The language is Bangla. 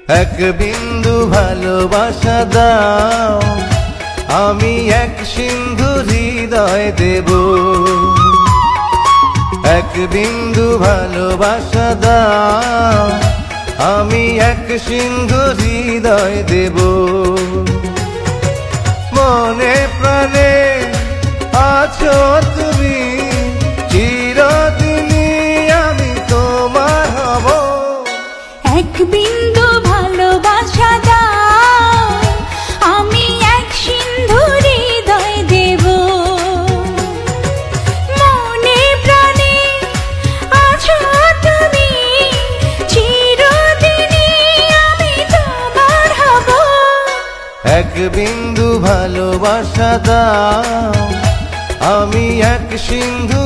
এক বিন্দু ভালোবাসা দাও, আমি এক সিন্ধু হৃদয় দেব। এক বিন্দু ভালোবাসা দাও, আমি এক সিন্ধু হৃদয় দেব। মনে প্রাণে আছো তুমি, চিরদিনই আমি তোমার হব। এক বিন্দু ভালোবাসা দাও, আমি এক সিন্ধু হৃদয় দেব। মনে প্রাণে আছো তুমি, চিরদিনই আমি তোমার হব। এক বিন্দু ভালোবাসা দাও, আমি এক সিন্ধু